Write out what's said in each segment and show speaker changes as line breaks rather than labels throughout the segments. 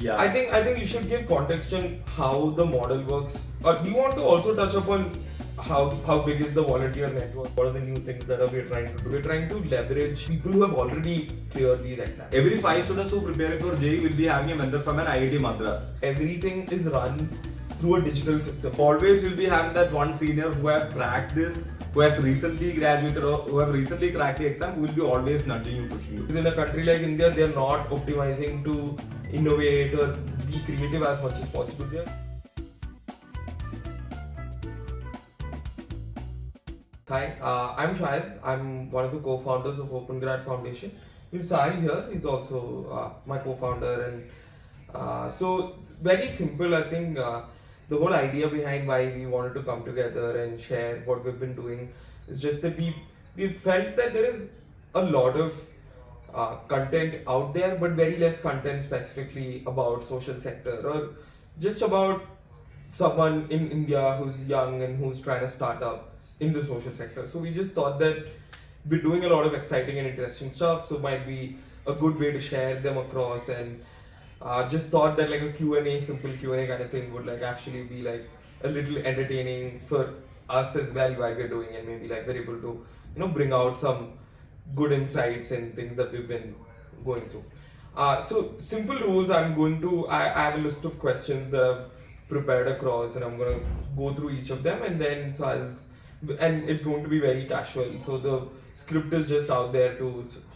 Yeah.
I think you should give context on how the model works. Or do you want to also touch upon how big is the volunteer network? What are the new things that we're trying to do? We're trying to leverage people who have already cleared these exams.
Every 5 students who prepare for JEE will be having a mentor from an IIT Madras.
Everything is run through a digital system.
Always you'll be having that one senior who have cracked this, who has recently graduated or who have recently cracked the exam, who will be always nudging you, pushing you.
In a country like India, they're not optimizing to innovate or be creative as much as possible there. Hi, I'm Shahid. I'm one of the co-founders of OpenGrad Foundation. With Sari here, he's also my co-founder, and so very simple. I think the whole idea behind why we wanted to come together and share what we've been doing is just that we felt that there is a lot of content out there, but very less content specifically about social sector or just about someone in India who's young and who's trying to start up in the social sector. So we just thought that we're doing a lot of exciting and interesting stuff, so might be a good way to share them across, and just thought that like a Q&A, simple Q&A kind of thing would like actually be like a little entertaining for us as well while we're doing, and maybe like we're able to bring out some good insights and things that we've been going through. So simple rules. I have a list of questions that I've prepared across, and I'm gonna go through each of them, and then and it's going to be very casual. So the script is just out there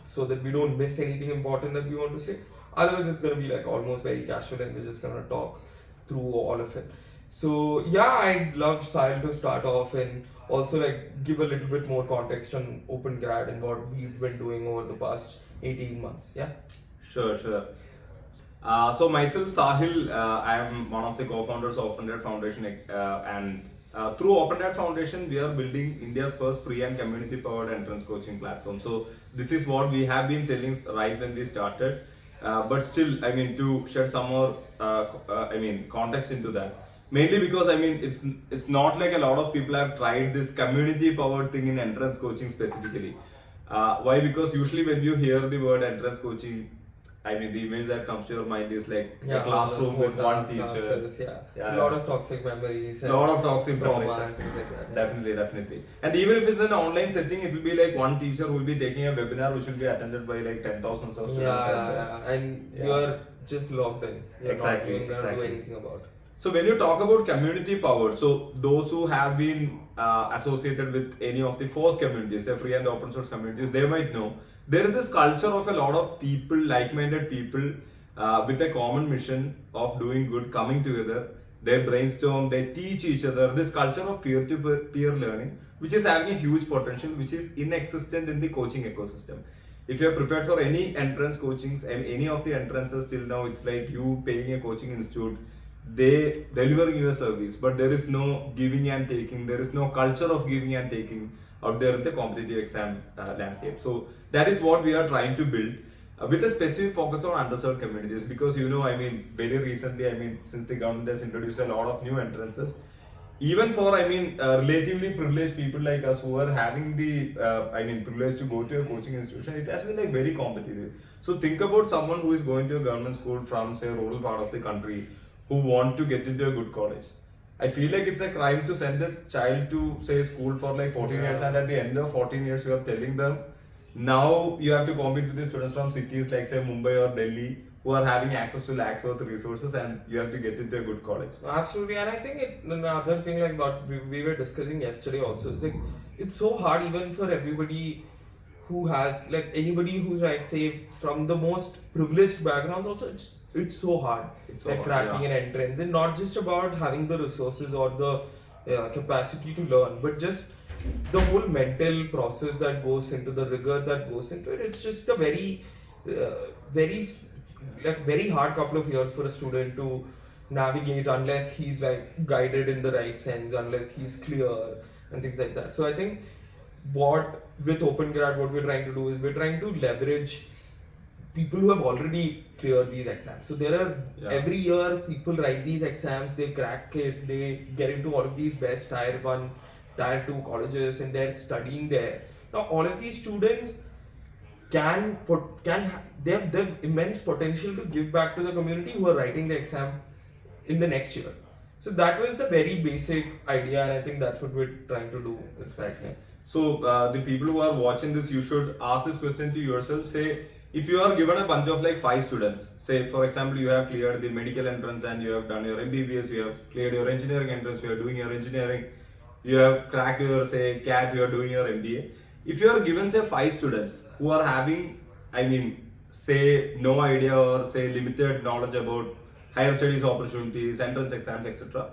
so that we don't miss anything important that we want to say. Otherwise, it's gonna be like almost very casual, and we're just gonna talk through all of it. So yeah, I'd love Sahil to start off and also like give a little bit more context on OpenGrad and what we've been doing over the past 18 months. Yeah.
Sure. So myself, Sahil, I am one of the co-founders of OpenGrad Foundation, and through OpenGrad Foundation, we are building India's first free and community-powered entrance coaching platform. So this is what we have been telling right when we started, but still, to shed some more, context into that. Mainly because it's not like a lot of people have tried this community-powered thing in entrance coaching specifically. Why? Because usually when you hear the word entrance coaching, the image that comes to your mind is like a classroom with one teacher.
A lot of toxic memories.
A lot of toxic memories.
And things like that.
Definitely. And even if it's an online setting, it will be like one teacher who will be taking a webinar which will be attended by like 10,000 of students.
And you're just logged in. You're
exactly.
not going to do anything about it.
So when you talk about community powered, so those who have been associated with any of the force communities, the free and open source communities, they might know there is this culture of a lot of people, like-minded people with a common mission of doing good, coming together. They brainstorm, they teach each other. This culture of peer-to-peer learning, which is having a huge potential, which is inexistent in the coaching ecosystem. If you are prepared for any entrance coachings and any of the entrances till now, it's like you paying a coaching institute, they delivering you a service, but there is no giving and taking. There is no culture of giving and taking out there in the competitive exam landscape. So that is what we are trying to build with a specific focus on underserved communities, because very recently, since the government has introduced a lot of new entrances, even for relatively privileged people like us who are having the privilege to go to a coaching institution, it has been like very competitive. So think about someone who is going to a government school from say a rural part of the country who want to get into a good college. I feel like it's a crime to send a child to say school for like 14 years, and at the end of 14 years you are telling them now you have to compete with the students from cities like say Mumbai or Delhi who are having access to lakhs worth of resources, and you have to get into a good college.
Absolutely. And I think another thing like what we were discussing yesterday also, it's like it's so hard even for everybody who has like anybody who's like say from the most privileged backgrounds also, it's so hard. It's like cracking an entrance, and not just about having the resources or the capacity to learn, but just the whole mental process that goes into the rigor that goes into it. It's just a very hard couple of years for a student to navigate unless he's like guided in the right sense, unless he's clear and things like that. So I think with OpenGrad, what we're trying to do is we're trying to leverage people who have already cleared these exams. So there are every year people write these exams, they crack it, they get into all of these best tier 1, tier 2 colleges, and they're studying there. Now all of these students they have immense potential to give back to the community who are writing the exam in the next year. So that was the very basic idea, and I think that's what we're trying to do.
Exactly. So the people who are watching this, you should ask this question to yourself. Say, if you are given a bunch of like 5 students, say for example you have cleared the medical entrance and you have done your MBBS, you have cleared your engineering entrance, you are doing your engineering, you have cracked your say CAT, you are doing your MBA. If you are given say 5 students who are having, I mean, say no idea or say limited knowledge about higher studies opportunities, entrance exams, etc.,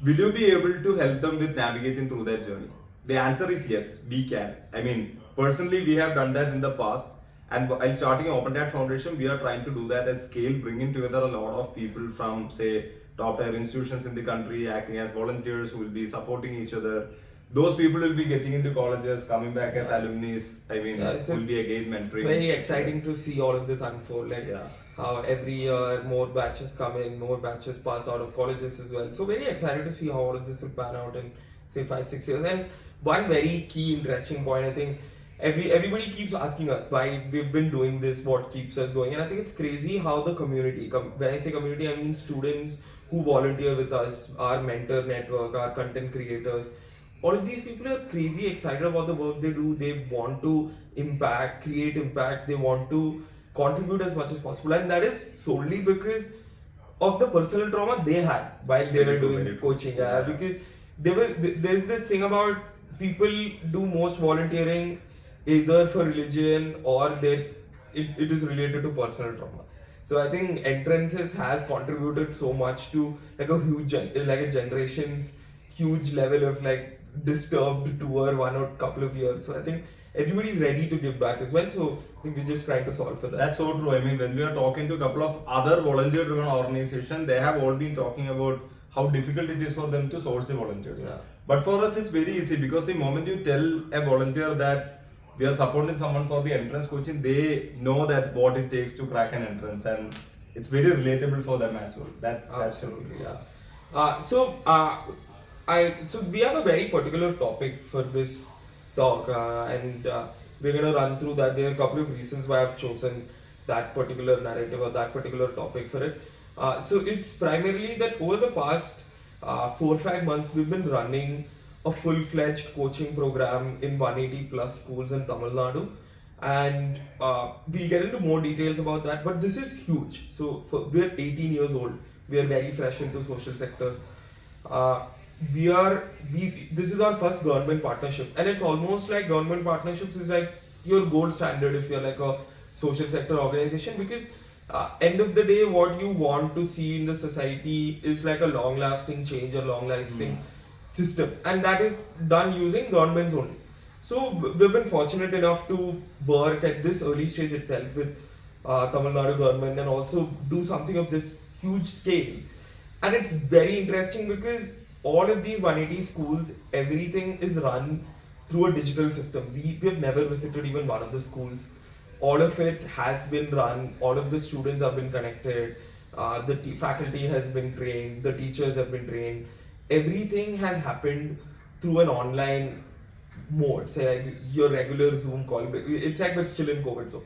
will you be able to help them with navigating through that journey? The answer is yes, we can. I mean, personally, we have done that in the past. And while starting OpenGrad Foundation, we are trying to do that at scale, bringing together a lot of people from, say, top tier institutions in the country, acting as volunteers who will be supporting each other. Those people will be getting into colleges, coming back as alumni. I mean, will be again mentoring.
Very exciting to see all of this unfold. Like
Yeah.
how every year more batches come in, more batches pass out of colleges as well. So very excited to see how all of this will pan out in say 5-6 years. And one very key interesting point, I think everybody keeps asking us why we've been doing this, what keeps us going, and I think it's crazy how the community, when I say community, I mean students who volunteer with us, our mentor network, our content creators, all of these people are crazy excited about the work they do. They want to create impact, they want to contribute as much as possible, and that is solely because of the personal trauma they had while they were doing coaching. Because there's this thing about people do most volunteering either for religion or it is related to personal trauma. So I think entrances has contributed so much to like a huge like a generation's huge level of like disturbed tour one or couple of years. So I think everybody's ready to give back as well. So I think we're just trying to solve for that.
That's so true. I mean, when we are talking to a couple of other volunteer-driven organizations, they have all been talking about how difficult it is for them to source the volunteers.
Yeah.
But for us, it's very easy because the moment you tell a volunteer that we are supporting someone for the entrance coaching, they know that what it takes to crack an entrance, and it's very relatable for them as well. That's
Absolutely, yeah. So we have a very particular topic for this talk, and we're gonna run through that. There are a couple of reasons why I've chosen that particular narrative or that particular topic for it. So it's primarily that over the past 4-5 months, we've been running a full-fledged coaching program in 180 plus schools in Tamil Nadu, and we'll get into more details about that. But this is huge. So we're 18 years old. We are very fresh into social sector. This is our first government partnership, and it's almost like government partnerships is like your gold standard if you're like a social sector organization, because end of the day, what you want to see in the society is like a long-lasting change, a long-lasting system, and that is done using governments only. So we've been fortunate enough to work at this early stage itself with Tamil Nadu government and also do something of this huge scale. And it's very interesting because all of these 180 schools, everything is run through a digital system. We've never visited even one of the schools. All of it has been run, all of the students have been connected, the faculty has been trained, the teachers have been trained. Everything has happened through an online mode, say like your regular Zoom call. It's like we're still in COVID zone.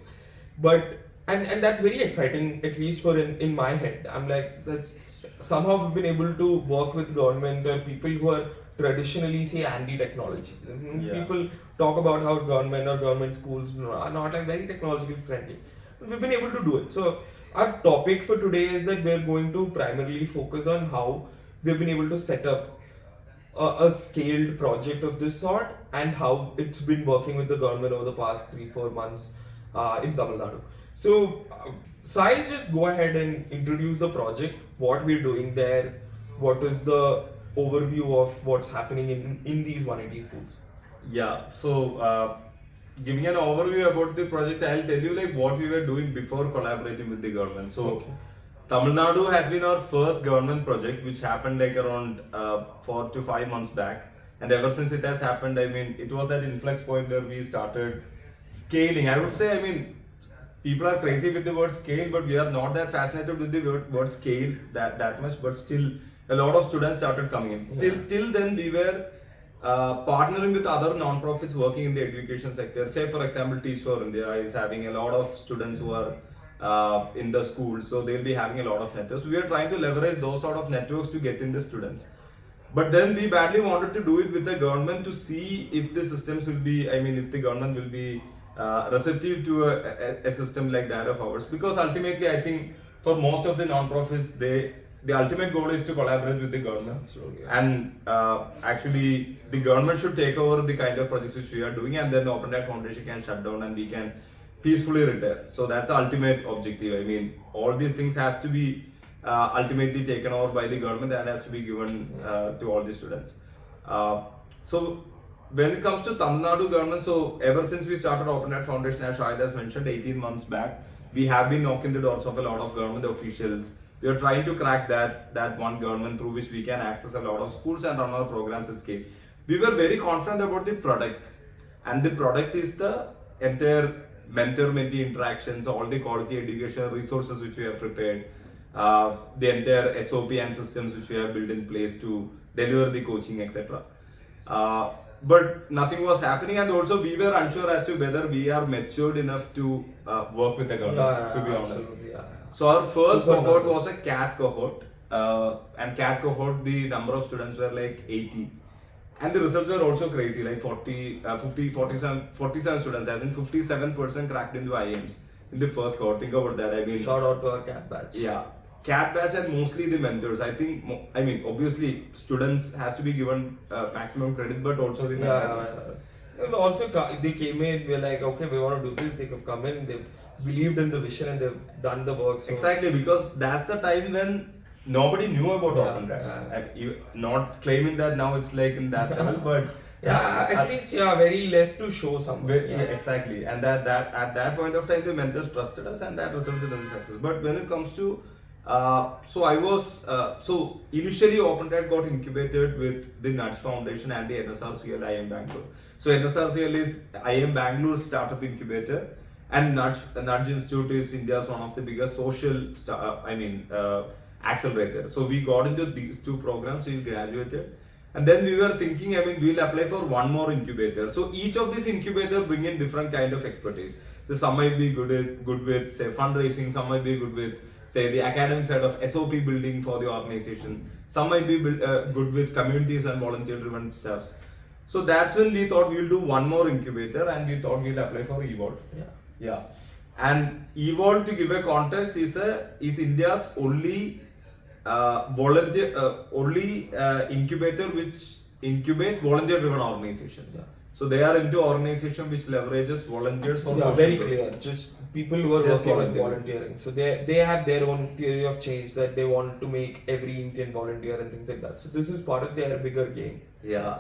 But and that's very exciting, at least for in my head. I'm like, that's somehow we've been able to work with government. There are people who are traditionally say anti-technology. People talk about how government or government schools are not like very technologically friendly. We've been able to do it. So our topic for today is that we're going to primarily focus on how we've been able to set up a scaled project of this sort and how it's been working with the government over the past 3-4 months in Tamil Nadu. So I'll just go ahead and introduce the project, what we're doing there, what is the overview of what's happening in these 180 schools.
Yeah, so giving an overview about the project, I'll tell you like what we were doing before collaborating with the government. So Tamil Nadu has been our first government project, which happened like around 4 to 5 months back. And ever since it has happened, I mean, it was that influx point where we started scaling. I would say, I mean, people are crazy with the word scale, but we are not that fascinated with the word scale that much. But still, a lot of students started coming in. Till then, we were partnering with other non-profits working in the education sector. Say, for example, Teach for India is having a lot of students who are in the schools, so they'll be having a lot of networks. We are trying to leverage those sort of networks to get in the students. But then we badly wanted to do it with the government to see if the systems will be, I mean, if the government will be receptive to a system like that of ours. Because ultimately, I think for most of the non-profits, the ultimate goal is to collaborate with the government.
Absolutely, yeah.
And actually, the government should take over the kind of projects which we are doing, and then the OpenGrad Foundation can shut down and we can peacefully retire. So that's the ultimate objective. I mean, all these things has to be ultimately taken over by the government and has to be given to all the students. So when it comes to Tamil Nadu government, so ever since we started OpenGrad Foundation, as Shahid has mentioned, 18 months back, we have been knocking the doors of a lot of government officials. We are trying to crack that one government through which we can access a lot of schools and run our programs at scale. We were very confident about the product, and the product is the entire mentor-mentee interactions, all the quality educational resources which we have prepared, the entire SOP and systems which we have built in place to deliver the coaching, etc. But nothing was happening, and also we were unsure as to whether we are matured enough to work with the government, to be honest.
Absolutely, yeah.
So our first
Super
cohort
nervous.
was a CAT cohort, and CAT cohort, the number of students were like 80. And the results were also crazy, like 47 students, as in 57% cracked into IIMs in the first cohort. Think about that. I mean,
Shout out to our cat batch.
yeah, CAT batch and mostly the mentors. I think, I mean, obviously, students has to be given maximum credit, but also the mentors.
And also, they came in, we're like, okay, we want to do this. They have come in, they've believed in the vision and they've done the work. So.
Exactly, because that's the time when nobody knew about OpenGrad. And you, not claiming that now it's like in that level, but
at least very less to show somewhere.
yeah, exactly. And that at that point of time, the mentors trusted us, and that resulted in the success. But when it comes to so initially OpenGrad got incubated with the Nudge Foundation and the NSRCL IIM Bangalore. So NSRCL is IIM Bangalore startup incubator, and Nudge Institute is India's one of the biggest social accelerator. So we got into these two programs, we graduated, and then we were thinking, I mean, we'll apply for one more incubator. So each of these incubator bring in different kind of expertise. So some might be good with say fundraising, some might be good with say the academic side of SOP building for the organization. Some might be good with communities and volunteer driven stuffs. So that's when we thought we'll do one more incubator, and we thought we'll apply for Evolve. Yeah. And Evolve, to give a context, is India's only incubator which incubates volunteer driven organizations. So they are into organization which leverages volunteers for social
very
good.
clear. Just people who are
Just
working with
volunteering.
volunteering. So they have their own theory of change that they want to make every Indian volunteer and things like that. So this is part of their bigger game.
Yeah.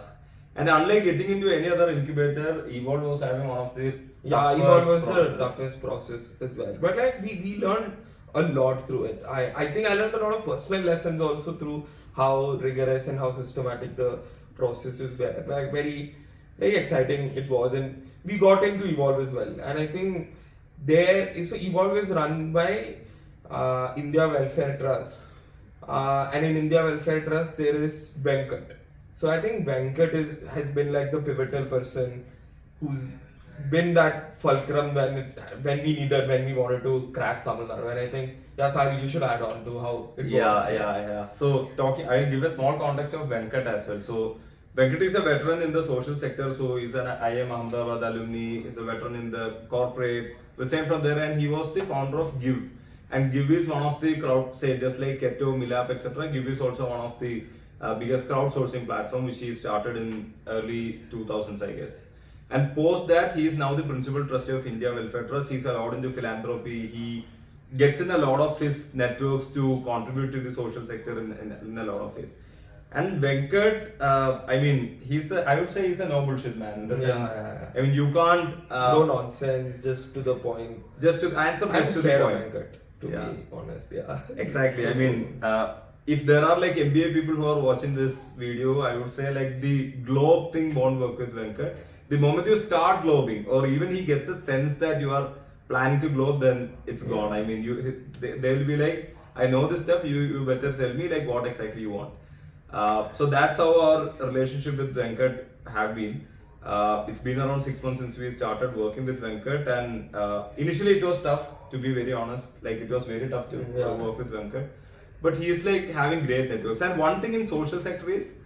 And unlike getting into any other incubator, Evolve was having one of the
Evolve was the toughest process as well. But like we learned a lot through it. I think I learned a lot of personal lessons also through how rigorous and how systematic the processes were. Like very exciting it was, and we got into Evolve as well. And I think so Evolve is run by India Welfare Trust, and in India Welfare Trust there is Venkat. So I think Venkat has been like the pivotal person who's been that fulcrum when we wanted to crack Tamil Nadu. And I think Sahil, you should add on to how it works.
Yeah. So I'll give a small context of Venkat as well. So Venkat is a veteran in the social sector. So he's an IIM Ahmedabad alumni. He's a veteran in the corporate. Resigned from there, and he was the founder of Give. And Give is one of the crowd, say just like Keto, Milap, etc. Give is also one of the biggest crowdsourcing platform which he started in early 2000s, I guess. And post that, he is now the principal trustee of India Welfare Trust. He's allowed into philanthropy. He gets in a lot of his networks to contribute to the social sector in a lot of ways. And Venkat, I would say he's a no bullshit man in the sense. I mean, you can't.
No nonsense, just to the point.
Just to answer
I'm
to the
scared of
point.
Venkat, to be honest. Yeah.
Exactly. I mean, if there are like MBA people who are watching this video, I would say like the globe thing won't work with Venkat. The moment you start globing, or even he gets a sense that you are planning to globe, then it's gone. I mean, they will be like, I know this stuff. You better tell me like what exactly you want. So that's how our relationship with Venkat have been. It's been around 6 months since we started working with Venkat, and initially it was tough, to be very honest. Like it was very tough to work with Venkat, but he's like having great networks. And one thing in social sector is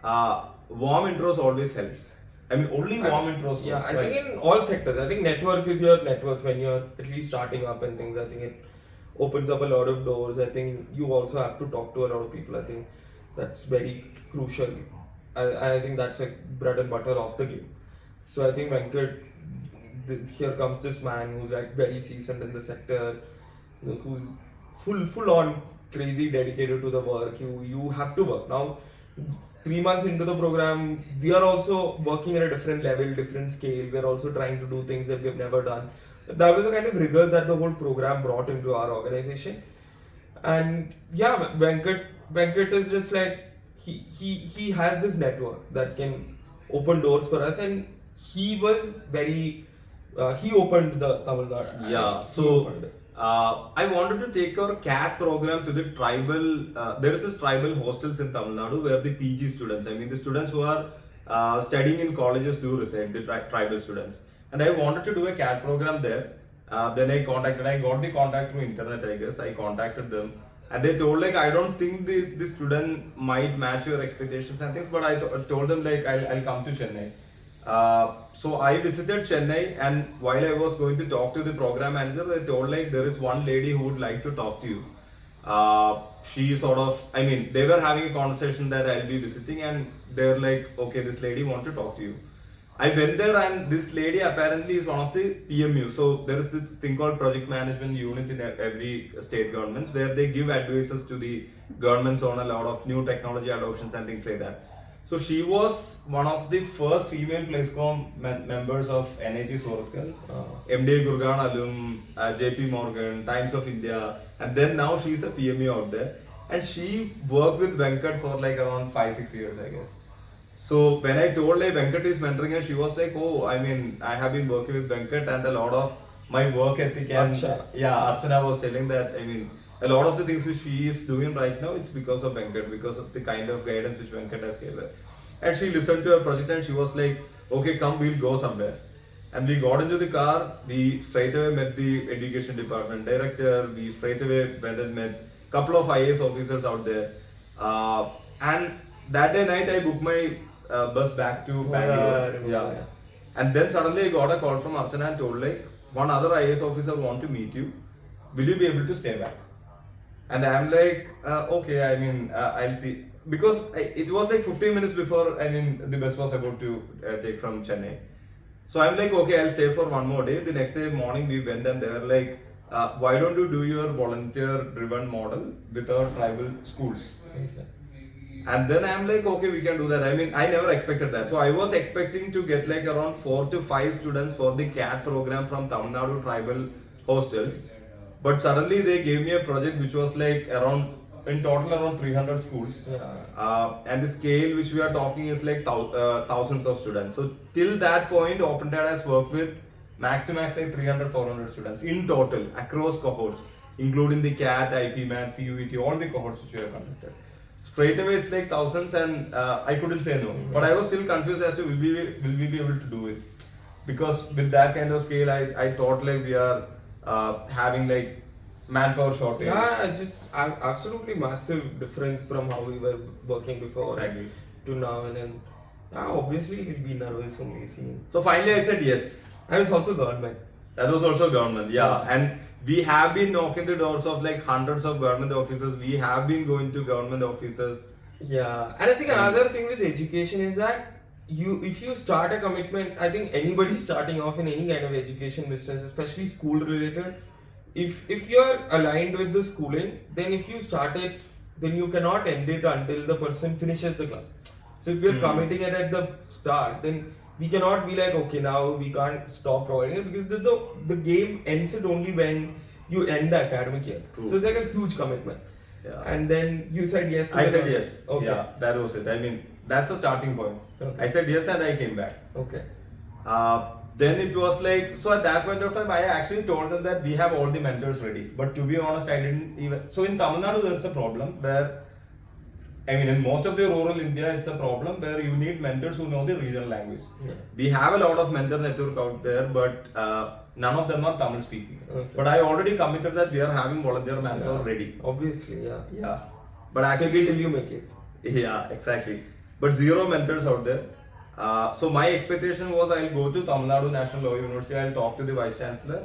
warm intros always helps. I mean, only warm intros.
Yeah,
works,
I
right?
think in all sectors, I think network is your network when you're at least starting up and things. I think it opens up a lot of doors. I think you also have to talk to a lot of people. I think that's very crucial. I think that's like bread and butter of the game. So I think Venkat, here comes this man who's like very seasoned in the sector, who's full on crazy dedicated to the work. You have to work now. 3 months into the program, we are also working at a different level, different scale. We are also trying to do things that we've never done. That was the kind of rigor that the whole program brought into our organization. And yeah, Venkat is just like he has this network that can open doors for us, and he was very he opened the Tamil Nadu.
Yeah, so I wanted to take our CAT program to the tribal. There is this tribal hostels in Tamil Nadu where the PG students, I mean the students who are studying in colleges do reside, the tribal students. And I wanted to do a CAT program there. Then I got the contact through internet, I guess. I contacted them. And they told like, I don't think the student might match your expectations and things, but I told them like, I'll come to Chennai. So I visited Chennai, and while I was going to talk to the program manager, they told like there is one lady who would like to talk to you. She sort of, I mean, they were having a conversation that I'll be visiting, and they're like, okay, this lady wants to talk to you. I went there, and this lady apparently is one of the PMU. So there is this thing called project management unit in every state governments where they give advices to the governments on a lot of new technology adoptions and things like that. So she was one of the first female PlaceCom members of NIT Suratkal, MD Gurgaon alum, JP Morgan, Times of India, and then now she's a PME out there. And she worked with Venkat for like around 5-6 years, I guess. So when I told like Venkat is mentoring her, she was like, oh, I mean, I have been working with Venkat, and a lot of my work ethic and Archana was telling that, I mean, a lot of the things which she is doing right now, it's because of Venkat, because of the kind of guidance which Venkat has given her. And she listened to her project, and she was like, okay, come, we'll go somewhere. And we got into the car, we straight away met the education department director, we straight away went and met a couple of IAS officers out there. And that day night, I booked my bus back to Bangalore. And then suddenly I got a call from Archana and told like, one other IAS officer want to meet you. Will you be able to stay back? And I'm like, okay, I mean, I'll see. Because it was like 15 minutes before, I mean, the bus was about to take from Chennai. So I'm like, okay, I'll stay for one more day. The next day morning we went, and they were like, why don't you do your volunteer driven model with our tribal schools? And then I'm like, okay, we can do that. I mean, I never expected that. So I was expecting to get like around 4 to 5 students for the CAT program from Tamil Nadu tribal hostels. But suddenly they gave me a project which was like in total around 300 schools. And the scale which we are talking is like thousands of students. So till that point, OpenGrad has worked with max to max like 300-400 students in total across cohorts, including the CAT, IP Math, CUET, all the cohorts which we have conducted. Straight away it's like thousands, and I couldn't say no. But I was still confused as to will we be able to do it? Because with that kind of scale, I thought like we are having like manpower shortage.
Yeah, just absolutely massive difference from how we were working before to now. And then obviously we'll be nervous only seeing.
So finally I said yes.
And it's also government.
That was also government, yeah. And we have been knocking the doors of like hundreds of government offices. We have been going to government offices.
Yeah, and I think another thing with education is that if you start a commitment, I think anybody starting off in any kind of education business, especially school related, if you're aligned with the schooling, then if you start it, then you cannot end it until the person finishes the class. So if we're committing it at the start, then we cannot be like, okay, now we can't stop providing it, because the game ends it only when you end the academic year.
True.
So it's like a huge commitment.
Yeah.
And then you said yes to
I said yes.
Okay.
Yeah, that was it. I mean, that's the starting point.
Okay.
I said yes, and I came back.
Okay.
Then it was like, so at that point of time, I actually told them that we have all the mentors ready. But to be honest, I didn't even. So in Tamil Nadu, there's a problem where I mean, in most of the rural India, it's a problem where you need mentors who know the regional language.
Yeah.
We have a lot of mentor network out there, but none of them are Tamil speaking.
Okay.
But I already committed that we are having volunteer manpower ready.
Obviously, yeah.
Yeah. But actually,
till you make it.
yeah, exactly. But zero mentors out there. So my expectation was I'll go to Tamil Nadu National Law University, I'll talk to the Vice Chancellor,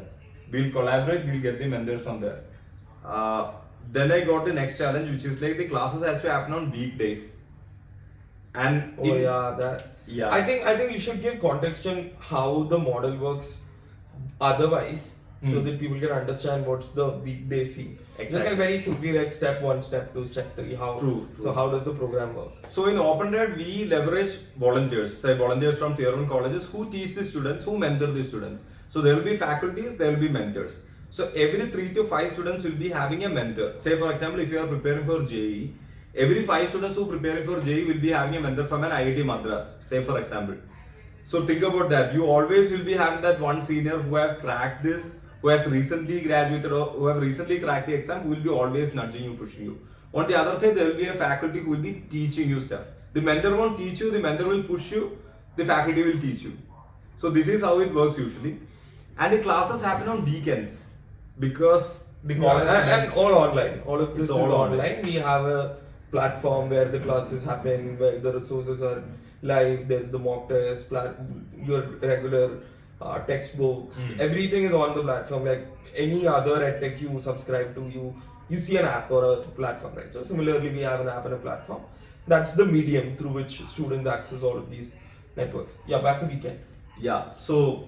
we'll collaborate, we'll get the mentors from there. Then I got the next challenge, which is like the classes has to happen on weekdays. And yeah.
I think you should give context on how the model works otherwise, so that people can understand what's the weekday scene.
Exactly.
Just like very simply like step 1, step 2, step 3.
True.
So how does the program work?
So in OpenGrad, we leverage volunteers, say volunteers from tier 1 colleges who teach the students, who mentor the students. So there will be faculties, there will be mentors. So every 3 to 5 students will be having a mentor. Say for example, if you are preparing for JEE, every 5 students who are preparing for JEE will be having a mentor from an IIT Madras, say for example. So think about that. You always will be having that one senior who have cracked this, who has recently graduated or who have recently cracked the exam, who will be always nudging you, pushing you. On the other side, there will be a faculty who will be teaching you stuff. The mentor won't teach you, the mentor will push you, the faculty will teach you. So this is how it works usually. And the classes happen on weekends because the college
and all online. All of this is
all
online. We have a platform where the classes happen, where the resources are live. There's the mock test, your regular textbooks. Everything is on the platform. Like any other edtech you subscribe to, you see an app or a platform, right? So similarly, we have an app and a platform. That's the medium through which students access all of these networks. Yeah, back to weekend.
Yeah, so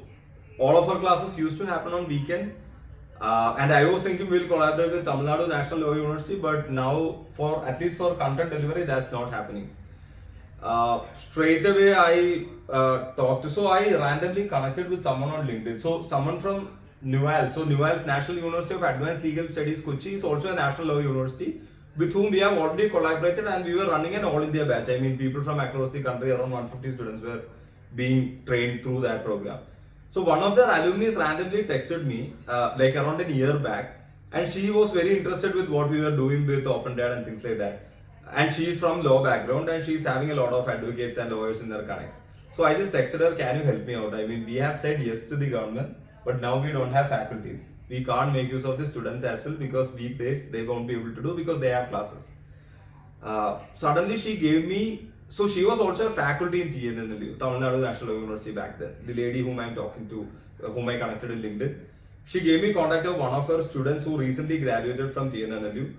all of our classes used to happen on weekend. And I was thinking we'll collaborate with Tamil Nadu National Law University, but now for at least for content delivery, that's not happening. Straight away I talked to, so I randomly connected with someone on LinkedIn. So someone from NUAL, so NUAL's National University of Advanced Legal Studies Kochi is also a national law university with whom we have already collaborated, and we were running an all India batch. I mean, people from across the country, around 150 students were being trained through that program. So one of their alumni randomly texted me like around a year back, and she was very interested with what we were doing with OpenGrad and things like that. And she is from law background and she is having a lot of advocates and lawyers in her connects. So I just texted her, can you help me out? I mean, we have said yes to the government, but now we don't have faculties. We can't make use of the students as well because weekdays they won't be able to do because they have classes. Suddenly she gave me, so she was also a faculty in TNNLU, Tamil Nadu National University back then. The lady whom I'm talking to, whom I connected in LinkedIn, she gave me contact of one of her students who recently graduated from TNNLU.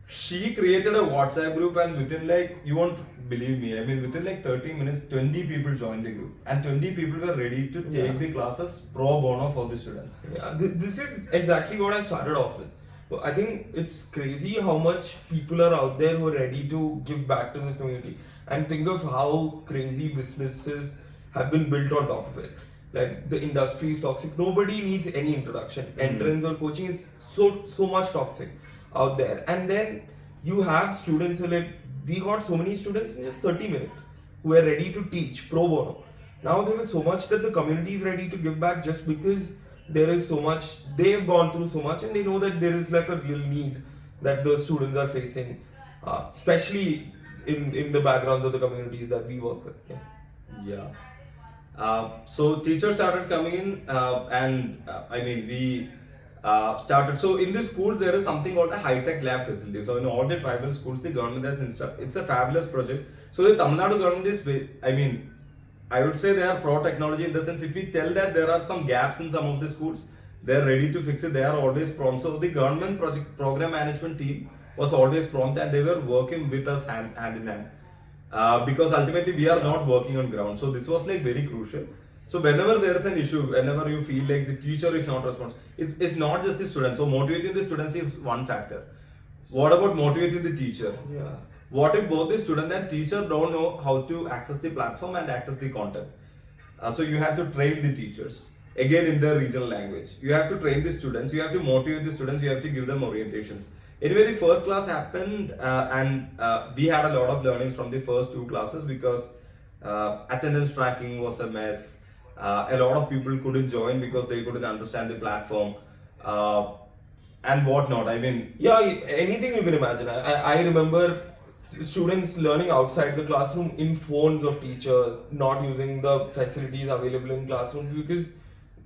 She created a WhatsApp group, and within like, you won't believe me, I mean within like 30 minutes, 20 people joined the group and 20 people were ready to take the classes pro bono for the students.
Yeah, this is exactly what I started off with. So I think it's crazy how much people are out there who are ready to give back to this community, and think of how crazy businesses have been built on top of it. Like the industry is toxic. Nobody needs any introduction. Entrance or coaching is so much toxic out there. And then you have students who like, we got so many students in just 30 minutes who are ready to teach pro bono. Now there is so much that the community is ready to give back just because there is so much, they have gone through so much and they know that there is like a real need that the students are facing, especially in the backgrounds of the communities that we work with.
So teachers started coming in and I mean we started. So in the schools there is something called a high-tech lab facility. So in all the tribal schools the government has installed. It's a fabulous project. So the Tamil Nadu government is, I mean, I would say they are pro-technology in the sense if we tell that there are some gaps in some of the schools, they are ready to fix it. They are always prompt. So the government program management team was always prompt and they were working with us hand in hand. Because ultimately we are not working on ground. So this was like very crucial. So whenever there is an issue, whenever you feel like the teacher is not responsible, it's not just the students. So motivating the students is one factor. What about motivating the teacher?
Yeah.
What if both the student and teacher don't know how to access the platform and access the content? So you have to train the teachers. Again in their regional language. You have to train the students, you have to motivate the students, you have to give them orientations. Anyway, the first class happened and we had a lot of learnings from the first two classes because attendance tracking was a mess. A lot of people couldn't join because they couldn't understand the platform and whatnot. I mean,
yeah, anything you can imagine. I remember students learning outside the classroom in phones of teachers, not using the facilities available in classroom because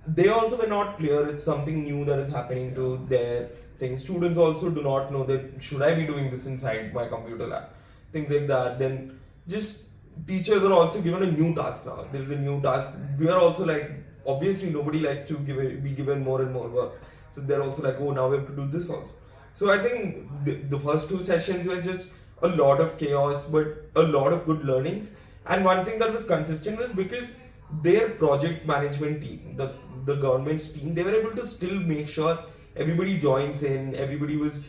they also were not clear it's something new that is happening to their thing. Students also do not know that should I be doing this inside my computer lab, things like that. Then just teachers are also given a new task now. There is a new task. We are also like obviously nobody likes to be given more and more work. So they're also like, oh, now we have to do this also. So I think the first two sessions were just a lot of chaos, but a lot of good learnings. And one thing that was consistent was because their project management team, the government's team, they were able to still make sure everybody joins in, everybody was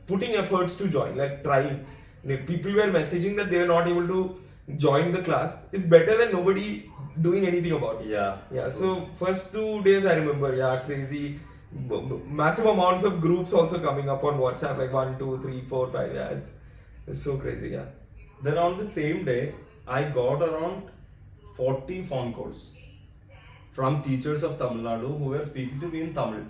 putting efforts to join, like trying. Like people were messaging that they were not able to join the class. It's better than nobody doing anything about it.
Yeah.
Yeah, so first 2 days I remember, yeah, crazy. Massive amounts of groups also coming up on WhatsApp, like 1, 2, 3, 4, 5. Yeah, it's so crazy. Yeah.
Then on the same day, I got around 40 phone calls from teachers of Tamil Nadu who were speaking to me in Tamil.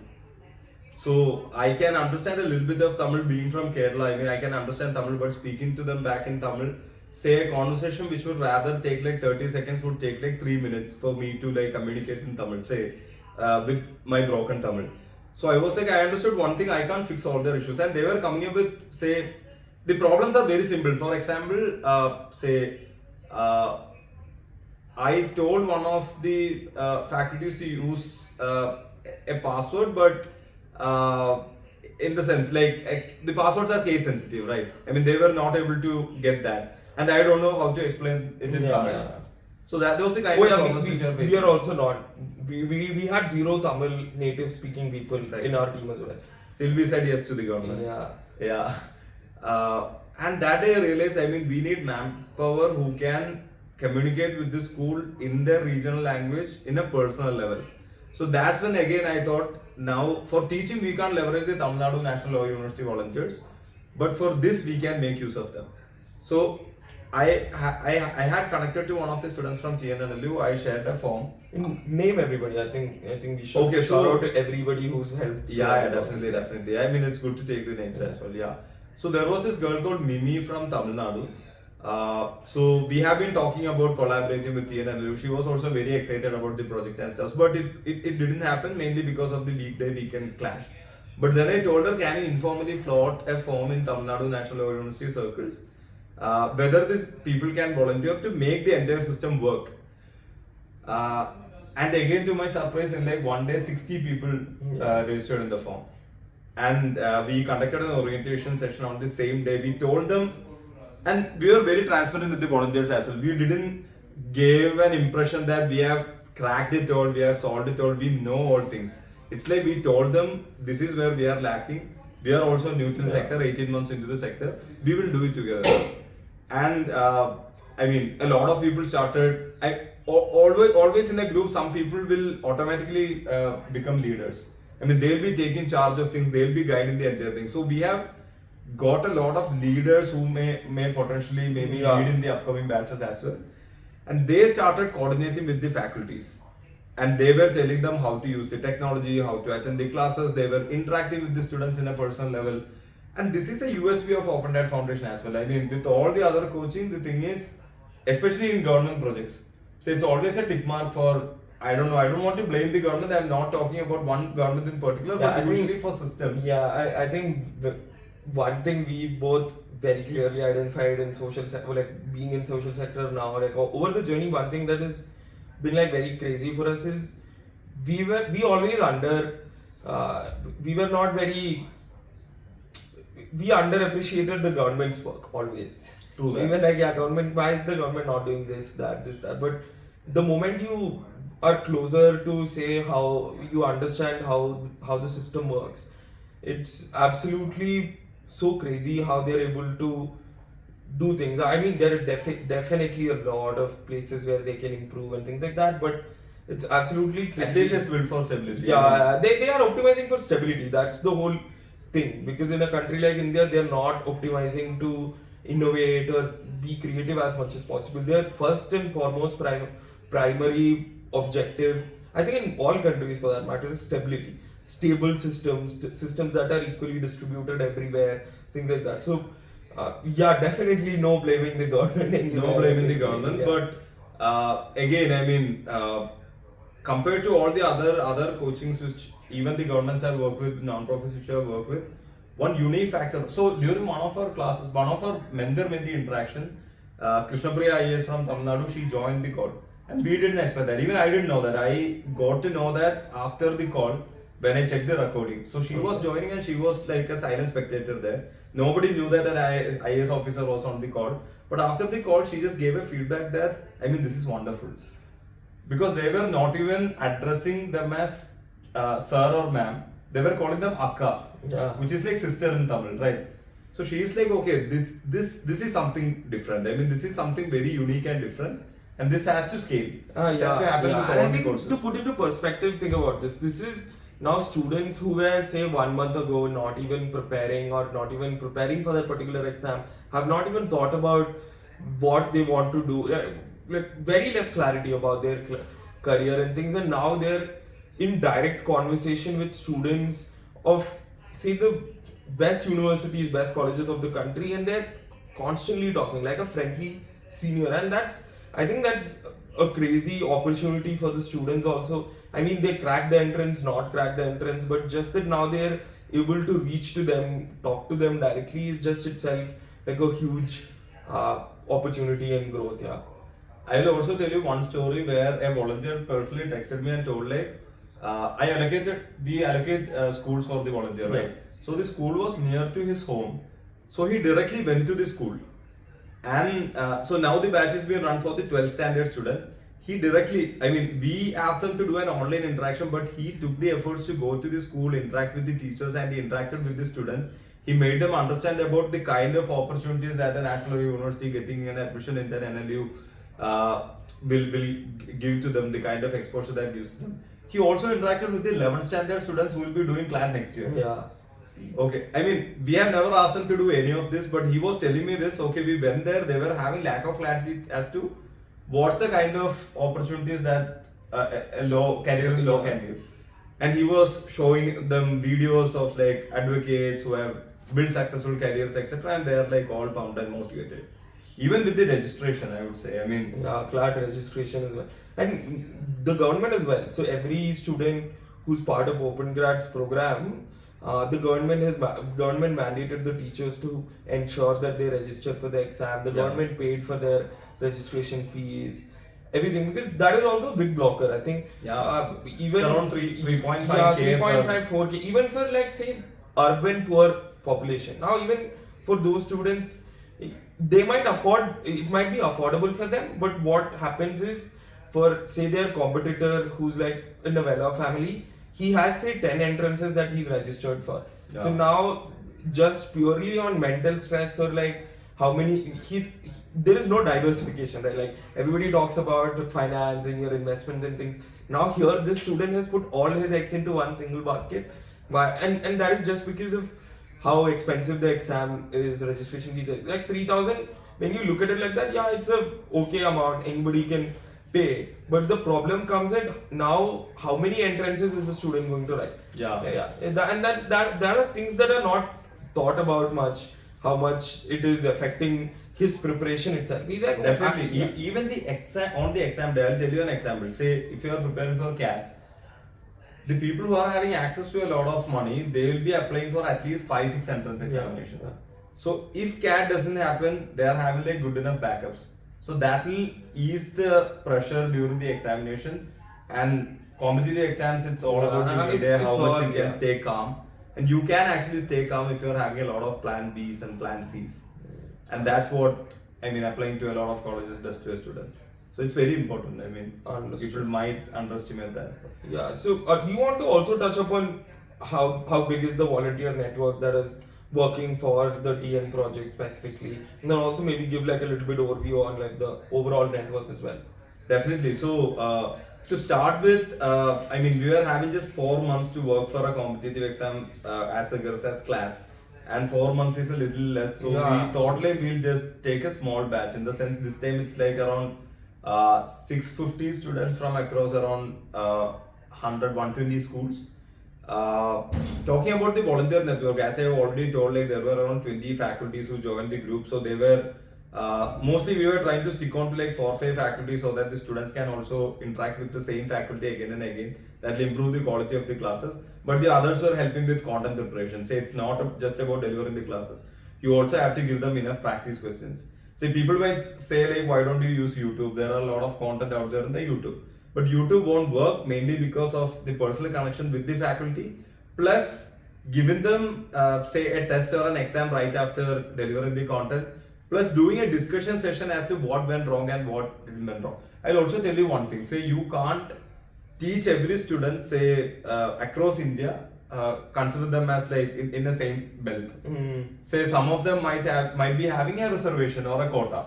So I can understand a little bit of Tamil being from Kerala. I mean, I can understand Tamil, but speaking to them back in Tamil, say a conversation which would rather take like 30 seconds would take like 3 minutes for me to like communicate in Tamil, say with my broken Tamil. So I was like, I understood one thing, I can't fix all their issues. And they were coming up with, say, the problems are very simple. For example, I told one of the faculties to use a password, but in the sense like the passwords are case sensitive, right? I mean, they were not able to get that. And I don't know how to explain it in Tamil.
Yeah.
So that was the kind of problems which are facing.
We are also not. We had 0 Tamil native speaking people in our team as well.
Still we said yes to the government.
Yeah.
Yeah. And that day I realized, I mean, we need manpower who can communicate with the school in their regional language in a personal level. So that's when again I thought, now for teaching we can't leverage the Tamil Nadu National Law University volunteers, but for this we can make use of them. So I had connected to one of the students from TNNLU. I shared a form.
Name everybody. I think we should
Okay,
shout
so
out to everybody who's helped.
Yeah, definitely. I mean, it's good to take the names as well. Yeah. So there was this girl called Mimi from Tamil Nadu. So we have been talking about collaborating with TNNLU. She was also very excited about the project and stuff, but it didn't happen mainly because of the weekday weekend clash. But then I told her, can you informally float a form in Tamil Nadu National Law University circles, whether these people can volunteer to make the entire system work. And again, to my surprise, in like one day, 60 people registered in the form. And we conducted an orientation session on the same day. We told them, and we were very transparent with the volunteers as well. We didn't give an impression that we have cracked it all, we have solved it all, we know all things. It's like we told them, this is where we are lacking. We are also new to the sector, 18 months into the sector. We will do it together. And I mean, a lot of people started. Always in a group, some people will automatically become leaders. I mean, they'll be taking charge of things, they'll be guiding the entire thing. So we have got a lot of leaders who may potentially maybe lead in the upcoming batches as well. And they started coordinating with the faculties. And they were telling them how to use the technology, how to attend the classes. They were interacting with the students in a personal level. And this is a USP of OpenGrad Foundation as well. I mean, with all the other coaching, the thing is, especially in government projects, so it's always a tick mark for, I don't want to blame the government. I'm not talking about one government in particular, but usually for systems.
Yeah, I think one thing we both very clearly identified in social sector, like being in social sector now, like over the journey, one thing that has been like very crazy for us is we were underappreciated the government's work always.
True that.
We were like, government, why is the government not doing this, that. But the moment you are closer to say how you understand how the system works, it's absolutely so crazy how they're able to do things. I mean, there are definitely a lot of places where they can improve and things like that, but it's absolutely crazy.
At least it's built for stability.
Yeah, they are optimizing for stability. That's the whole thing. Because in a country like India, they're not optimizing to innovate or be creative as much as possible. Their first and foremost primary objective, I think in all countries for that matter, is stability. Stable systems that are equally distributed everywhere, things like that. So Yeah, definitely no blaming the government anywhere.
No blaming the government,
Yeah.
but again, I mean, compared to all the other coachings which even the governments have worked with, non-profits which have worked with, one unique factor. So during one of our classes, one of our mentor-mentee interaction, Krishnapriya IAS from Tamil Nadu, she joined the call, and we didn't expect that. Even I didn't know that. I got to know that after the call when I checked the recording. So she was joining and she was like a silent spectator there. Nobody knew that an IAS officer was on the call. But after the call, she just gave a feedback that, I mean, this is wonderful. Because they were not even addressing them as sir or ma'am. They were calling them akka,
Yeah.
which is like sister in Tamil, right? So she is like, okay, this is something different. I mean, this is something very unique and different, and this has to scale. This has to happen with
And
all
I
the
think
courses.
to put into perspective, think about this. This is now students who were, say, 1 month ago not even preparing or not even preparing for that particular exam, have not even thought about what they want to do. Like very less clarity about their career and things, and now they're in direct conversation with students of, say, the best universities, best colleges of the country, and they're constantly talking like a friendly senior. And I think that's a crazy opportunity for the students also. I mean, they crack the entrance, not crack the entrance, but just that now they're able to reach to them, talk to them directly is just itself like a huge opportunity and growth. Yeah.
I will also tell you one story where a volunteer personally texted me and told like, we allocate schools for the volunteer, right? So the school was near to his home, so he directly went to the school, and so now the batch is being run for the 12th standard students. He directly, I mean, we asked them to do an online interaction, but he took the efforts to go to the school, interact with the teachers, and he interacted with the students. He made them understand about the kind of opportunities that a national university getting an admission in the NLU will give to them, the kind of exposure that gives to them. He also interacted with the 11th standard students who will be doing Grad next year.
Yeah.
Okay, I mean, we have never asked them to do any of this, but he was telling me this. Okay, we went there, they were having lack of clarity as to what's the kind of opportunities that a law career in law can give. And he was showing them videos of like advocates who have built successful careers, etc., and they are like all pumped and motivated. Even with the registration, I would say. I mean,
yeah, CLAT registration as well, and the government as well. So every student who's part of OpenGrad's program, the government mandated the teachers to ensure that they register for the exam. The government paid for their registration fees, everything, because that is also a big blocker. I think even
it's around 3.5k.
3.5 4k, even for like say urban poor population. Now even for those students, they might afford, it might be affordable for them, but what happens is, for say their competitor who's like in a well-off family, he has say 10 entrances that he's registered for. So now just purely on mental stress or like how many there is no diversification, right? Like everybody talks about finance and your investments and things. Now here this student has put all his eggs into one single basket, and that is just because of how expensive the exam is, registration fees. Like 3,000, when you look at it like that, yeah, it's a okay amount, anybody can pay. But the problem comes at now, how many entrances is the student going to write? And that there are things that are not thought about much, how much it is affecting his preparation itself. He's like,
definitely. Even the exam, on the exam day, I'll tell you an example. Say if you are preparing for CAT, the people who are having access to a lot of money, they will be applying for at least 5-6 entrance examinations. So if CAT doesn't happen, they are having like good enough backups. So that will ease the pressure during the examination. And competitive exams, it's all about how much you can stay calm. And you can actually stay calm if you're having a lot of plan Bs and plan Cs. And that's what, I mean, applying to a lot of colleges does to a student. So it's very important. I mean, people might underestimate that.
Yeah. So do you want to also touch upon how big is the volunteer network that is working for the TN project specifically, and then also maybe give like a little bit overview on like the overall network as well?
Definitely. So to start with, I mean, we were having just 4 months to work for a competitive exam as rigorous as CLAT. And 4 months is a little less. So we thought like we'll just take a small batch. In the sense, this time it's like around 650 students from across around 120 schools. Uh, Talking about the volunteer network, as I have already told, like there were around 20 faculties who joined the group. So they were mostly we were trying to stick on to like 4 or 5 faculties so that the students can also interact with the same faculty again and again. That will improve the quality of the classes. But the others were helping with content preparation. Say it's not just about delivering the classes. You also have to give them enough practice questions. See, people might say like, why don't you use YouTube? There are a lot of content out there in the YouTube. But YouTube won't work mainly because of the personal connection with the faculty. Plus, giving them say a test or an exam right after delivering the content. Plus, doing a discussion session as to what went wrong and what didn't went wrong. I'll also tell you one thing. Say you can't teach every student say across India. Consider them as like in the same belt. Say some of them might be having a reservation or a quota.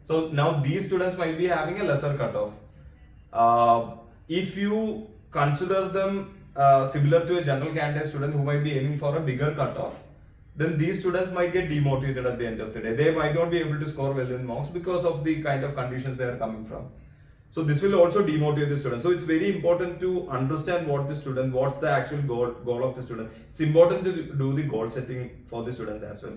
So now these students might be having a lesser cutoff. If you consider them similar to a general candidate student who might be aiming for a bigger cutoff, then these students might get demotivated at the end of the day. They might not be able to score well in marks because of the kind of conditions they are coming from. So this will also demotivate the student. So it's very important to understand what's the actual goal of the student. It's important to do the goal setting for the students as well.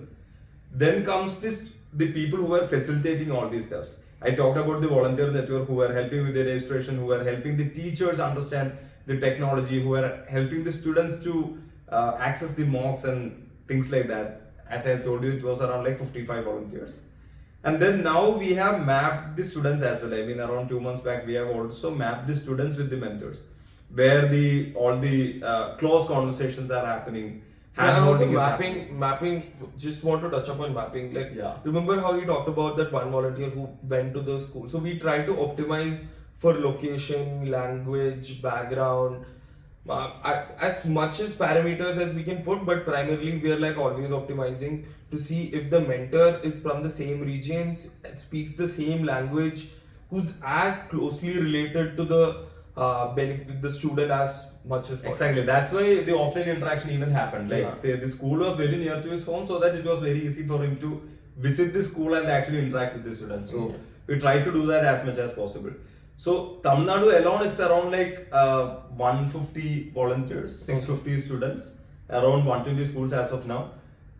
Then comes the people who are facilitating all these steps. I talked about the volunteer network who are helping with the registration, who are helping the teachers understand the technology, who are helping the students to access the mocks and things like that. As I told you, it was around like 55 volunteers. And then now we have mapped the students as well. I mean, around 2 months back, we have also mapped the students with the mentors, where all the close conversations are happening.
And also mapping. Just want to touch upon mapping. Like, remember how you talked about that one volunteer who went to the school? So we try to optimize for location, language, background, as much as parameters as we can put. But primarily, we are like always optimizing to see if the mentor is from the same regions, speaks the same language, who's as closely related to the student as much as possible.
Exactly. That's why the offline interaction even happened. Like, say the school was very near to his home, so that it was very easy for him to visit the school and actually interact with the students. So we try to do that as much as possible. So Tamil Nadu alone, it's around like 150 volunteers, 650 students, around 120 schools as of now.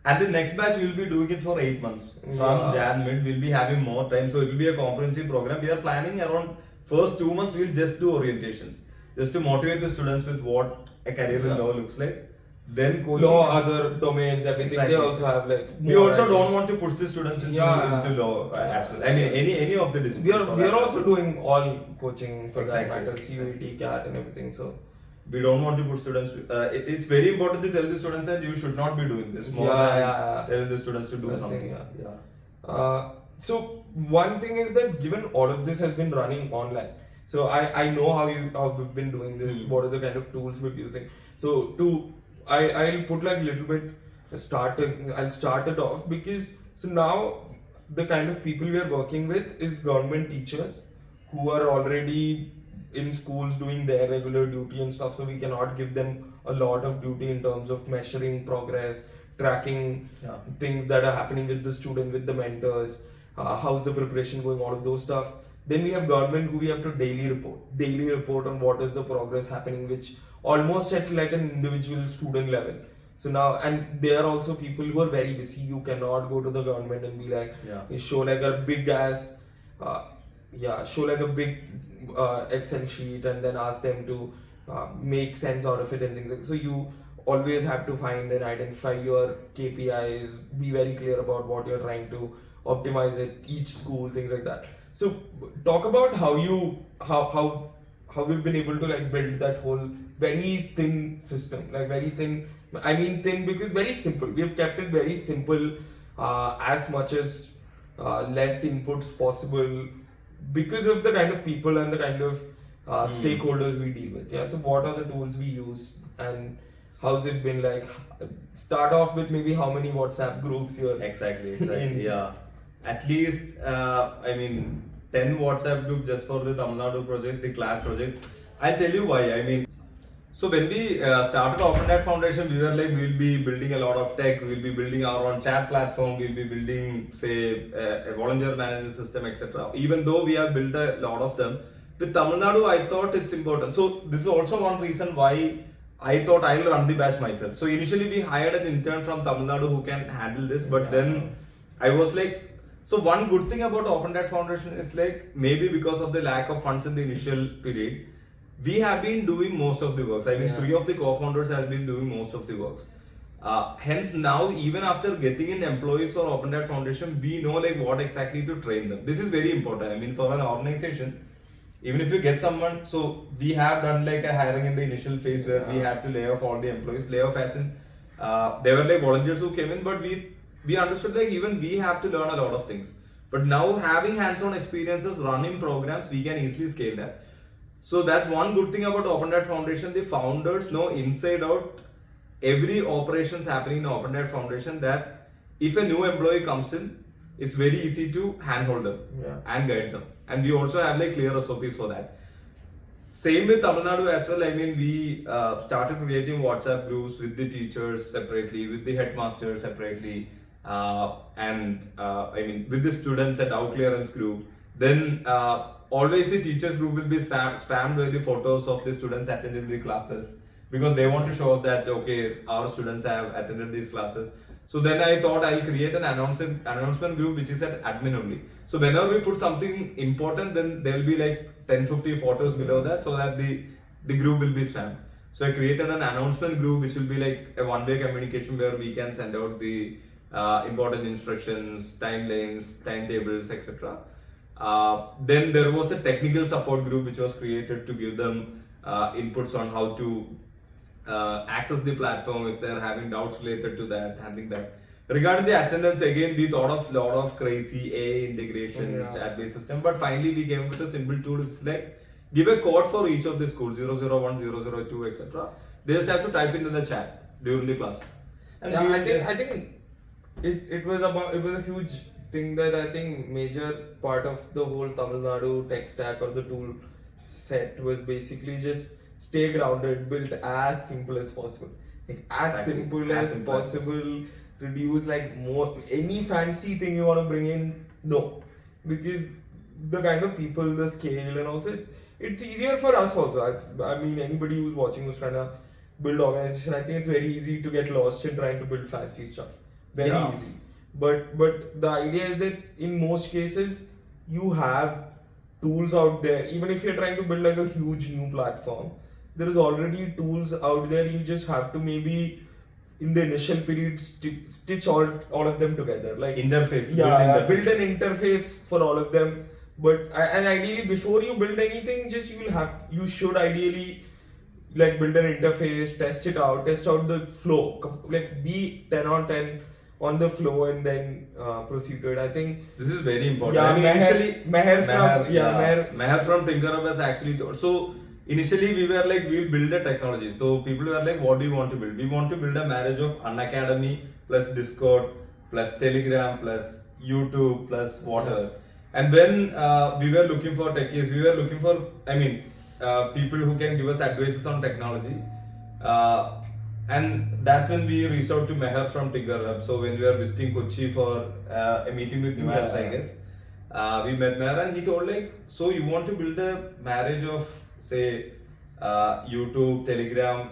And the next batch, we will be doing it for 8 months. From Jan mid, we'll be having more time. So it will be a comprehensive program. We are planning around first 2 months, we'll just do orientations. Just to motivate the students with what a career in law looks like. Then coaching.
Law, other domains, everything. Exactly. They also have like.
We also don't want to push the students into law as well. I mean, any of the disciplines.
We are also doing all coaching for that matter, CUET, CAT, and everything. So.
We don't want to put students. It's very important to tell the students that you should not be doing this. More than telling the students to do something.
So one thing is that given all of this has been running online, so I know how we've been doing this. What are the kind of tools we're using? So I'll put like a little bit I'll start it off because so now the kind of people we are working with is government teachers who are already in schools doing their regular duty and stuff, so we cannot give them a lot of duty in terms of measuring progress, tracking things that are happening with the student, with the mentors, how's the preparation going, all of those stuff. Then we have government who we have to daily report on what is the progress happening, which almost at like an individual student level. So now, and there are also people who are very busy. You cannot go to the government and be like, show like a big ass, show like a big Excel sheet and then ask them to make sense out of it and things like that. So you always have to find and identify your KPIs, be very clear about what you're trying to optimize at each school, things like that. So talk about how we've been able to like build that whole very thin system, like very thin. I mean thin because very simple. We have kept it very simple, as much as less inputs possible, because of the kind of people and the kind of stakeholders we deal with. So what are the tools we use and how's it been like? Start off with maybe how many WhatsApp groups you're
exactly. At least 10 WhatsApp group just for the Tamil Nadu project, the Grad project. I'll tell you why. So when we started OpenGrad Foundation, we were like, we'll be building a lot of tech, we'll be building our own chat platform, we'll be building, say, a volunteer management system, etc. Even though we have built a lot of them, with Tamil Nadu, I thought it's important. So this is also one reason why I thought I'll run the batch myself. So initially we hired an intern from Tamil Nadu who can handle this, but then I was like, so one good thing about OpenGrad Foundation is like maybe because of the lack of funds in the initial period, we have been doing most of the works. I mean, three of the co-founders have been doing most of the works. Hence now, even after getting in employees for OpenGrad Foundation, we know like what exactly to train them. This is very important. I mean, for an organization, even if you get someone, so we have done like a hiring in the initial phase where we had to lay off all the employees. Lay off as in, they were like volunteers who came in, but we understood like even we have to learn a lot of things. But now having hands-on experiences running programs, we can easily scale that. So that's one good thing about OpenGrad Foundation. The founders know inside out every operations happening in OpenGrad Foundation, that if a new employee comes in, it's very easy to handhold them and guide them. And we also have like clear SOPs for that. Same with Tamil Nadu as well. I mean, we started creating WhatsApp groups with the teachers separately, with the headmasters separately, and I mean with the students at out clearance group. Then always the teachers group will be spammed with the photos of the students attending the classes, because they want to show that okay, our students have attended these classes. So then I thought I'll create an announcement group which is at admin only. So whenever we put something important, then there will be like 10-50 photos below that, so that the group will be spammed. So I created an announcement group which will be like a one-way communication where we can send out the important instructions, timelines, timetables, etc. Then there was a technical support group which was created to give them inputs on how to access the platform if they're having doubts related to that, handling that. Regarding the attendance, again, we thought of a lot of crazy AI integrations, chat-based system, but finally we came up with a simple tool. It's like give a code for each of the schools, 001, 002, etc. They just have to type into the chat during the class.
And I think it was a huge thing that I think major part of the whole Tamil Nadu tech stack or the tool set was basically just stay grounded, built as simple as possible. Like as simple as possible, reduce like more any fancy thing you want to bring in, no. Because the kind of people, the scale, and also it's easier for us also. I mean anybody who's watching who's trying to build organization, I think it's very easy to get lost in trying to build fancy stuff. Very easy. But the idea is that in most cases you have tools out there. Even if you're trying to build like a huge new platform, there is already tools out there. You just have to maybe in the initial period stitch all of them together, like
interface.
Build an interface for all of them. But and ideally before you build anything, just you should ideally like build an interface, test out the flow, like be 10 on 10 on the flow, and then proceed to it. I think
this is very important.
Yeah,
I mean,
Meher
from ThinkerUp has actually told. So initially we were like, we'll build a technology. So people were like, what do you want to build? We want to build a marriage of Unacademy plus Discord plus Telegram plus YouTube plus whatever. And when we were looking for techies, we were looking for, people who can give us advices on technology. And that's when we reached out to Meher from ThinkerUp. So when we were visiting Kochi for a meeting with Nuance, I guess, we met Meher and he told like, so you want to build a marriage of say YouTube, Telegram,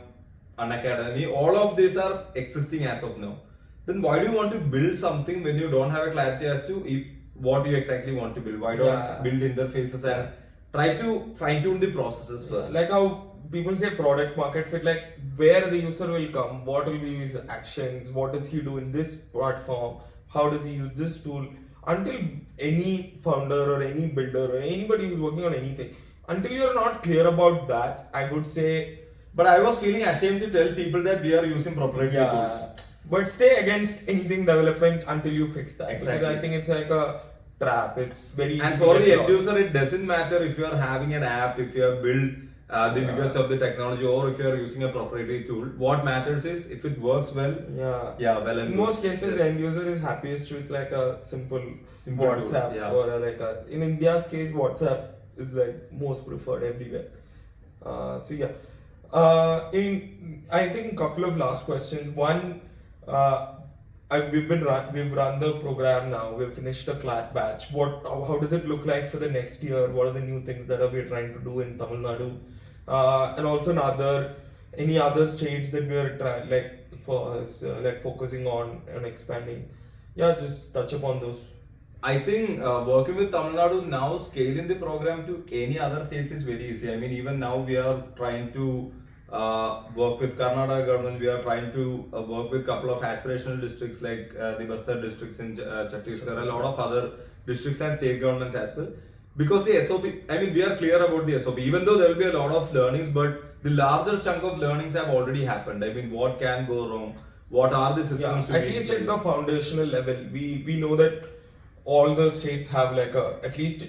Unacademy, all of these are existing as of now. Then why do you want to build something when you don't have a clarity as to what you exactly want to build? Why don't build interfaces and try to fine tune the processes first?
Like how people say product market fit, like where the user will come, what will be his actions, what does he do in this platform, how does he use this tool. Until any founder or any builder or anybody who's working on anything, until you're not clear about that, I would say.
But I was feeling ashamed to tell people that we are using proprietary tools.
But stay against anything development until you fix that.
Exactly.
Because I think it's like a trap. It's very easy.
And for the end user, it doesn't matter if you are having an app, if you have built the biggest of the technology, or if you are using a proprietary tool. What matters is if it works well. Well.
In most cases, the end user is happiest with like a simple WhatsApp or like in India's case, WhatsApp is like most preferred everywhere. I think a couple of last questions. One, we've run the program now. We've finished the CLAT batch. How does it look like for the next year? What are the new things that we're trying to do in Tamil Nadu? And also another any other states that we are trying, like focusing on expanding? Yeah, just touch upon those.
I think working with Tamil Nadu now, scaling the program to any other states is very easy. I mean, even now we are trying to work with Karnataka government. We are trying to work with couple of aspirational districts like the Bastar districts in Chhattisgarh, a lot of other districts and state governments as well. Because the SOP, I mean, we are clear about the SOP. Even though there will be a lot of learnings, but the larger chunk of learnings have already happened. I mean, what can go wrong? What are the systems?
Yeah, at least at the foundational level, we know that all the states have like at least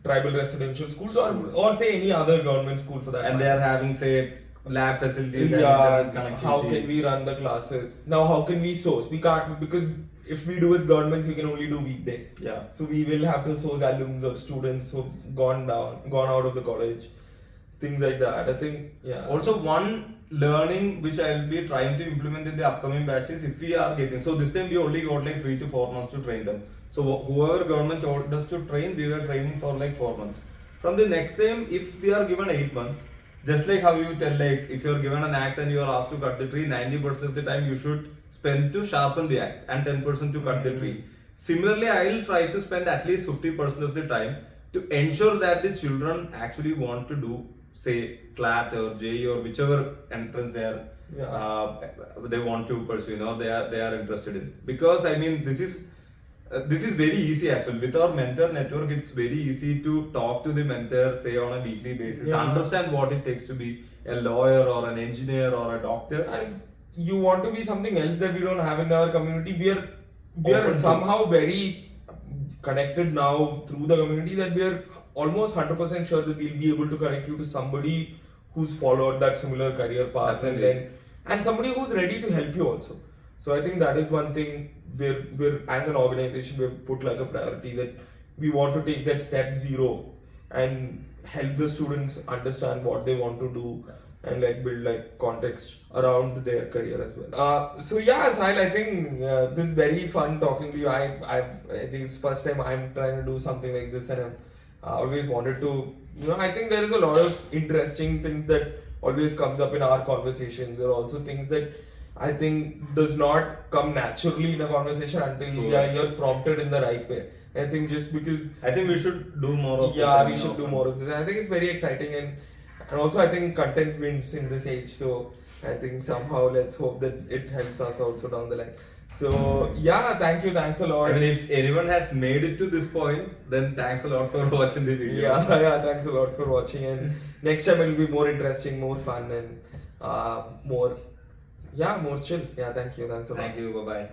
tribal residential schools or say any other government school for that
and
matter.
they are having say lab facilities and
Yeah,
internet connectivity.
how can we run the classes? Now, how can we source? We can't, because if we do with governments, we can only do weekdays.
Yeah.
So we will have to source alums or students who've gone out of the college, things like that. I think, yeah.
Also, one learning which I'll be trying to implement in the upcoming batches, if we are getting, so this time we only got like 3 to 4 months to train them. So whoever government told us to train, we were training for like 4 months. From the next time, if we are given 8 months, just like how you tell, like if you're given an axe and you are asked to cut the tree, 90% of the time you should spend to sharpen the axe and 10% to cut the tree. Similarly, I'll try to spend at least 50% of the time to ensure that the children actually want to do, say, CLAT or JE or whichever entrance they want to pursue, or they are interested in. Because I mean, this is very easy as well. With our mentor network, it's very easy to talk to the mentor, say on a weekly basis, understand what it takes to be a lawyer or an engineer or a doctor.
And you want to be something else that we don't have in our community. We are somehow very connected now through the community that we are almost 100% sure that we'll be able to connect you to somebody who's followed that similar career path and somebody who's ready to help you also. So I think that is one thing we're as an organization we've put like a priority, that we want to take that step 0 and help the students understand what they want to do and like build like context around their career as well. So yeah, Sahil, I think this is very fun talking to you. I think it's first time I'm trying to do something like this, and I've always wanted to. I think there is a lot of interesting things that always comes up in our conversations. There are also things that I think does not come naturally in a conversation until you're prompted in the right way. I think just because
I think we should do more of this.
Yeah, we should do more of this. I think it's very exciting, and also I think content wins in this age. So I think somehow let's hope that it helps us also down the line. So yeah, thanks a lot.
I mean, if anyone has made it to this point, then thanks a lot for watching the video.
Yeah, thanks a lot for watching. And next time it will be more interesting, more fun, and more chill. Yeah, thanks a lot.
Thank you. Bye bye.